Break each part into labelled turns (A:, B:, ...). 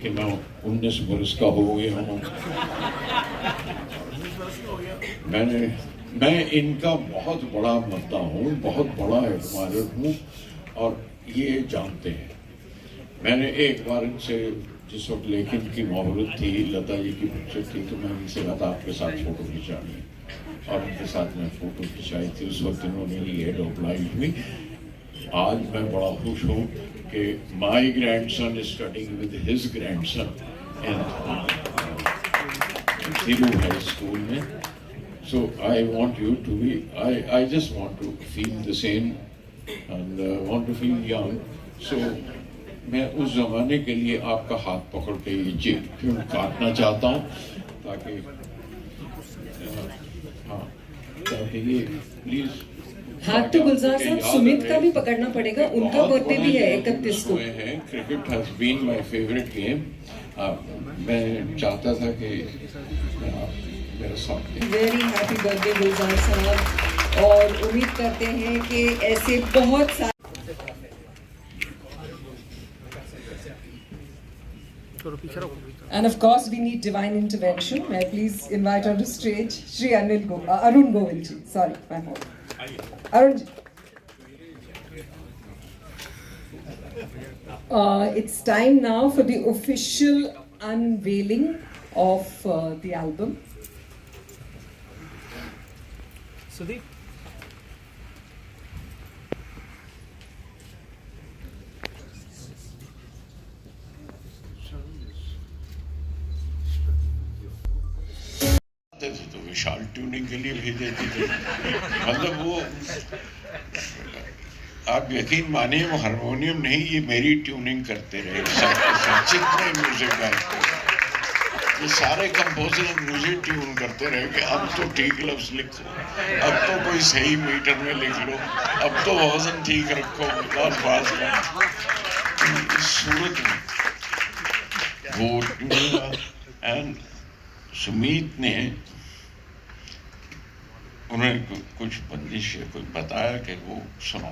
A: कि मैं 19 बरस का हो गया हूँ। मैं इनका बहुत बड़ा मद्दा हूँ, बहुत बड़ा एडमायर हूँ और ये जानते हैं। मैंने एक बार इनसे, जिस वक्त लेखन की मोहब्बत थी, लता जी की पिक्चर थी, तो मैं इनसे कहा था आपके साथ फ़ोटो खिंचानी है, और उनके साथ मैं फ़ोटो खिंचाई थी। उस वक्त इन्होंने ये ऑब्लाइज मी। आज मैं बड़ा खुश हूँ कि my grand son is studying with his grand son in Thiru High School में। So I want you to be, I just want to feel the same and want to feel young. So मैं उस ज़माने के लिए आपका हाथ पकड़ के ये जेब काटना चाहता हूँ, ताकि हाँ, ताकि ये प्लीज़।
B: हाथ तो गुलजार साहब सुमित का भी पकड़ना पड़ेगा, उनका बर्थडे भी है 31 को।
A: Cricket has been my favourite game. मैं चाहता था कि मेरा साथ दें।
B: वेरी हैप्पी बर्थडे गुलजार साहब, और उम्मीद करते हैं कि ऐसे बहुत सारे। And of course we need divine intervention. May I please invite on the stage Shri Arun Govind ji. Sorry, my fault. Arun ji. It's time now for the official unveiling of the album.
C: Sudeep.
A: तो विशाल tuning के लिए भेज देते थे। मतलब वो, आप यकीन मानिए, वो हारमोनियम नहीं, ये मेरी ट्यूनिंग करते रहे जितने म्यूजिक गायक, ये सारे कंपोजर मुझे ट्यून करते रहे कि अब तो ठीक लफ्ज लिखो, अब तो कोई सही मीटर में लिख लो, अब तो वजन ठीक रखो, अल्फाज का इस सूरत में वो। एंड सुमीत ने, उन्होंने कुछ बंदिश कुछ बताया कि वो सुनो,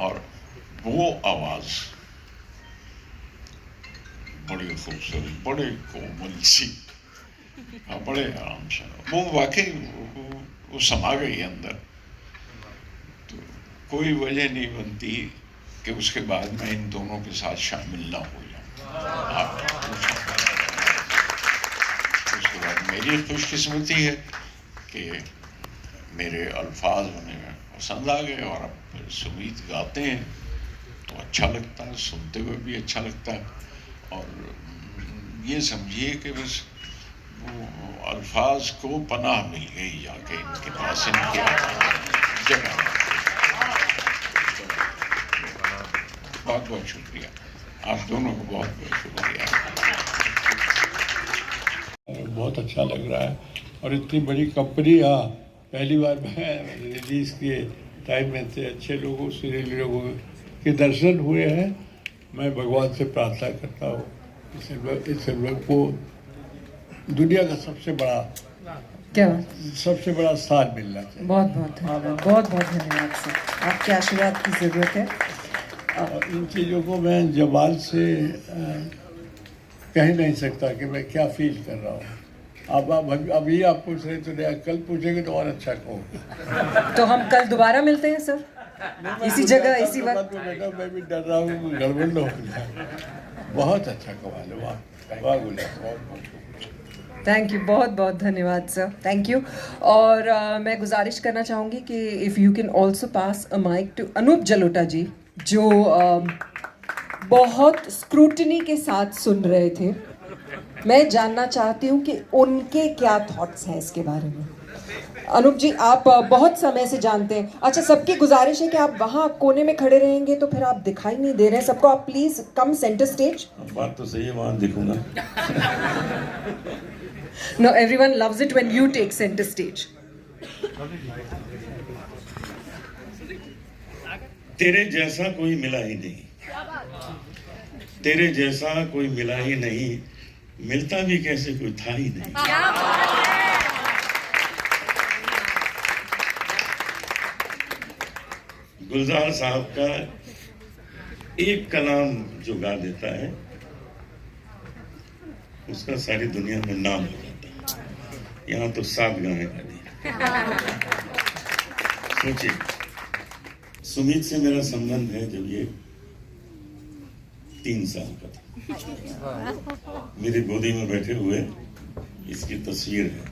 A: और वो आवाज बड़ी खूबसूरत, बड़े कोमल सी, बड़े आराम से, वो वाकई वो समा गई अंदर। तो कोई वजह नहीं बनती कि उसके बाद मैं इन दोनों के साथ शामिल ना हो जाऊं। उसके बाद मेरी खुशकिस्मती है कि मेरे अल्फाज उन्हें पसंद आ गए, और अब सुमीत गाते हैं तो अच्छा लगता है, सुनते हुए भी अच्छा लगता है। और ये समझिए कि बस वो अल्फाज को पनाह मिल गई जाके इनके पास, इनके जगह। बहुत बहुत शुक्रिया, आप दोनों को बहुत बहुत शुक्रिया।
D: बहुत अच्छा लग रहा है, और इतनी बड़ी कंपनी, पहली बार मैं रिलीज़ किए टाइम में से अच्छे लोगों, सुरीले लोगों के दर्शन हुए हैं। मैं भगवान से प्रार्थना करता हूँ इस एल्बम को दुनिया का सबसे बड़ा स्थान मिलना चाहिए।
B: बहुत बहुत धन्यवाद, बहुत बहुत धन्यवाद सर, आपके आशीर्वाद की ज़रूरत है।
D: इन चीज़ों को मैं जबान से कह नहीं सकता कि मैं क्या फील कर रहा हूँ। अब अभी आप पूछ रहे तो नहीं, कल पूछेंगे तो और अच्छा कहोगे।
B: तो हम कल दोबारा मिलते हैं सर, इसी जगह इसी वक्त।
D: बेटा मैं भी डर रहा हूँ गड़बड़ न हो जाए। बहुत अच्छा कमाल है, वाह वाह गुलाब।
B: थैंक यू, बहुत बहुत धन्यवाद सर, थैंक यू। और मैं गुजारिश करना चाहूँगी कि if you can also pass a mic to Anup Jalota ji, जो बहुत स्क्रूटनी के साथ सुन रहे थे। मैं जानना चाहती हूँ कि उनके क्या थॉट्स हैं इसके बारे में। अनूप जी, आप बहुत समय से जानते हैं। अच्छा, सबकी गुजारिश है कि आप वहाँ कोने में खड़े रहेंगे तो फिर आप दिखाई नहीं दे रहे हैं सबको, आप प्लीज कम सेंटर स्टेज।
D: बात तो सही है, वहाँ दिखूंगा।
B: No, everyone loves it when you take center stage.
D: तेरे जैसा कोई मिला ही नहीं, तेरे जैसा कोई मिला ही नहीं, मिलता भी कैसे कोई था ही नहीं। गुलजार साहब का एक कलाम जो गा देता है
E: उसका सारी दुनिया में नाम हो जाता है। यहाँ तो 7 गाने गा दिए। सोचिए, सुमित से मेरा संबंध है जब ये 3 साल का था। मेरी गोदी में बैठे हुए इसकी तस्वीर है।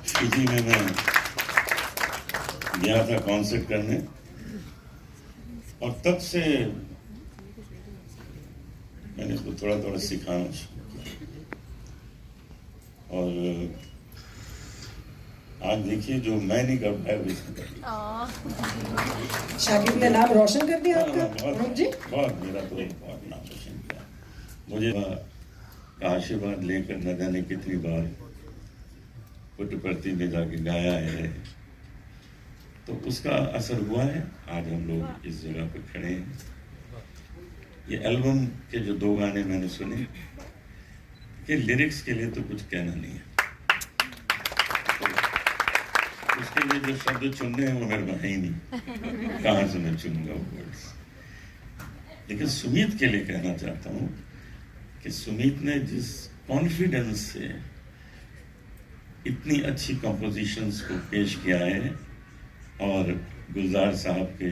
E: फिजी में मैं गया था कॉन्सर्ट करने, और तब से मैंने इसको थोड़ा थोड़ा सिखाना शुरू किया। और आज देखिए, जो मैं नहीं कर पाया वो इसने कर दिया।
B: शाकिब ने नाम रोशन कर दिया आपका
E: बहुत
B: अनुप जी।
E: बहुत, मेरा तो बहुत नाम रोशन किया। मुझे का आशीर्वाद लेकर न जाने कितनी बार पुट्टपर्ती में जाके गाया है, तो उसका असर हुआ है। आज हम लोग इस जगह पर खड़े हैं। ये एल्बम के जो 2 गाने मैंने सुने, के लिरिक्स के लिए तो कुछ कहना नहीं है, तो उसके लिए जो शब्द चुनने हैं वो मेरे में है ही नहीं। कहाँ से मैं चुनूंगा वो वर्ड्स। लेकिन सुमित के लिए कहना चाहता हूँ कि सुमित ने जिस कॉन्फिडेंस से इतनी अच्छी कंपोजिशंस को पेश किया है, और गुलजार साहब के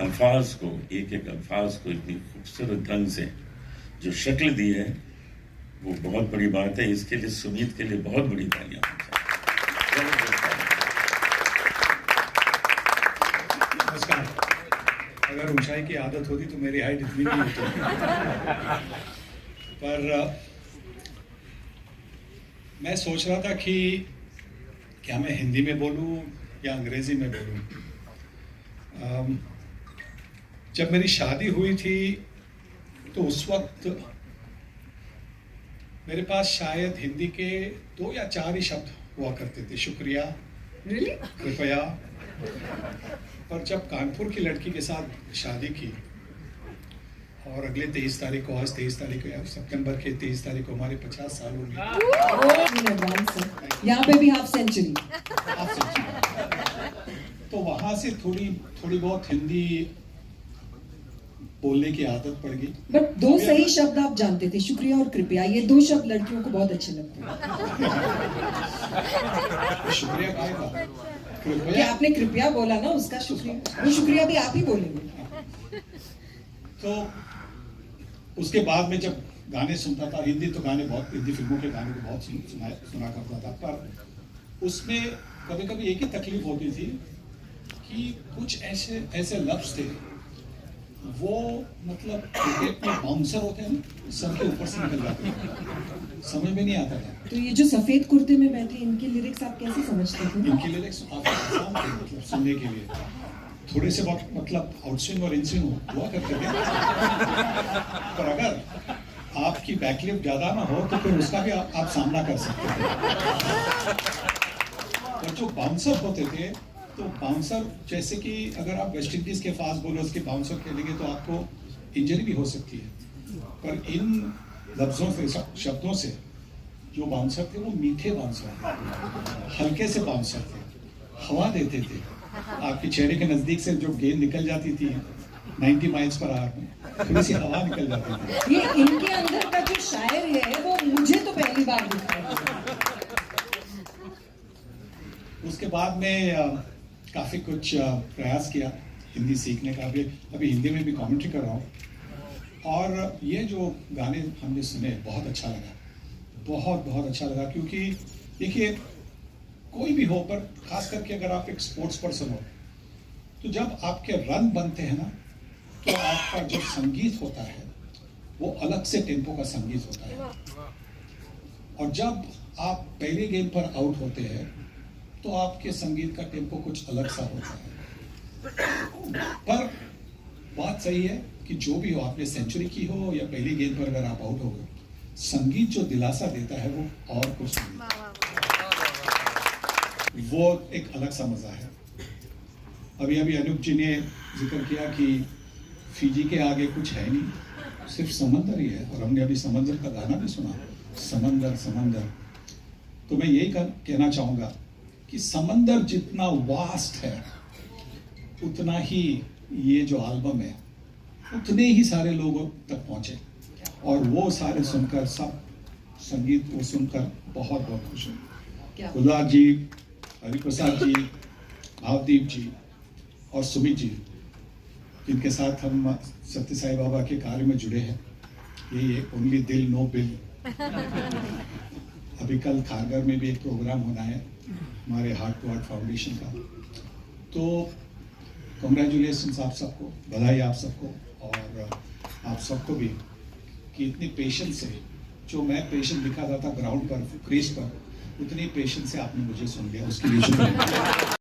E: अल्फाज को, एक एक अल्फाज को इतनी खूबसूरत ढंग से जो शक्ल दी है, वो बहुत बड़ी बात है। इसके लिए सुमित के लिए बहुत बड़ी तालियां।
F: नमस्कार। अगर ऊंचाई की आदत होती तो मेरी हाइट इतनी नहीं होती। पर मैं सोच रहा था कि क्या मैं हिंदी में बोलूं या अंग्रेजी में बोलूं। जब मेरी शादी हुई थी तो उस वक्त मेरे पास शायद हिंदी के 2 या 4 ही शब्द हुआ करते थे। शुक्रिया, कृपया। पर जब कानपुर की लड़की के साथ शादी की, और अगले 23 तारीख को, आज 23 तारीख को, सितंबर के 23 तारीख को हमारे 50 साल होंगे।
B: यहाँ पे भी हाफ सेंचुरी।
F: तो वहां से थोड़ी बहुत हिंदी बोलने की आदत पड़ गई।
B: बट 2 सही शब्द आप जानते थे, शुक्रिया और कृपया। ये 2 शब्द लड़कियों को बहुत अच्छे लगते हैं।
F: शुक्रिया का
B: कि
F: कृपया,
B: आपने कृपया बोला ना, उसका शुक्रिया, वो शुक्रिया भी आप ही बोलेंगे।
F: तो उसके बाद में जब गाने सुनता था, हिंदी तो गाने बहुत, हिंदी फिल्मों के गाने को बहुत सुना करता था, पर उसमें कभी कभी एक ही तकलीफ होती थी कि कुछ ऐसे लफ्ज थे, वो मतलब क्रिकेट में बाउंसर होते हैं ना, सर के ऊपर से निकल जाते थे, समझ में नहीं आता था।
B: तो ये जो सफेद कुर्ते में बैठे, इनके लिरिक्स आप कैसे समझते थे?
F: इनके लिरिक्स काफी आसान थे, मतलब सुनने के लिए। थोड़े से वक्त मतलब आउटस्विंग और इनस्विंग हुआ करते थे, पर अगर आपकी बैकलिफ्ट ज्यादा ना हो तो फिर उसका भी आप सामना कर सकते थे। और जो बाउंसर होते थे, तो बाउंसर जैसे कि अगर आप वेस्ट इंडीज के फास्ट बॉलर्स के बाउंसर खेलेंगे तो आपको इंजरी भी हो सकती है। पर इन लफ्जों से, शब्दों से जो बाउंसर थे वो मीठे बाउंसर थे, हल्के से बाउंसर थे, हवा देते थे। आपके चेहरे के नजदीक से जो गेंद निकल जाती थी 90 माइल्स पर आवर में, थोड़ी सी हवा निकल जाती थी।
B: ये इनके अंदर का जो शायर है वो मुझे तो पहली बार दिखा है।
F: उसके बाद में काफी कुछ प्रयास किया हिंदी सीखने का। अभी हिंदी में भी कमेंट्री कर रहा हूँ। और ये जो गाने हमने सुने, बहुत अच्छा लगा, बहुत अच्छा लगा। क्योंकि देखिए, कोई भी हो, पर खास करके अगर आप एक स्पोर्ट्स पर्सन हो, तो जब आपके रन बनते हैं ना, तो आपका जो संगीत होता है वो अलग से टेम्पो का संगीत होता है। और जब आप पहले गेंद पर आउट होते हैं तो आपके संगीत का टेम्पो कुछ अलग सा होता है। पर बात सही है कि जो भी हो, आपने सेंचुरी की हो या पहली गेंद पर अगर आप आउट हो गए, संगीत जो दिलासा देता है वो और कुछ नहीं, वो एक अलग सा मजा है। अभी अनूप जी ने जिक्र किया कि फिजी के आगे कुछ है नहीं, सिर्फ समंदर ही है। और हमने अभी समंदर का गाना भी सुना, समंदर समंदर। तो मैं यही कहना चाहूंगा कि समंदर जितना वास्ट है, उतना ही ये जो एल्बम है उतने ही सारे लोगों तक पहुंचे, और वो सारे सुनकर सब संगीत वो सुनकर बहुत बहुत खुश हूँ। गुलजार जी, हरिप्रसाद जी, भावदीप जी और सुमित जी, जिनके साथ हम सत्य साई बाबा के कार्य में जुड़े हैं, ये ओनली दिल नो बिल। अभी कल खारगर में भी एक प्रोग्राम होना है हमारे हार्ट टू हार्ट फाउंडेशन का। तो कॉन्ग्रेचुलेशंस आप सबको, बधाई आप सबको, और आप सबको भी कि इतनी पेशेंस से, जो मैं पेशेंस दिखाता था ग्राउंड पर, क्रीज पर, उतनी पेशेंस से आपने मुझे सुन लिया, उसके लिए शुक्रिया।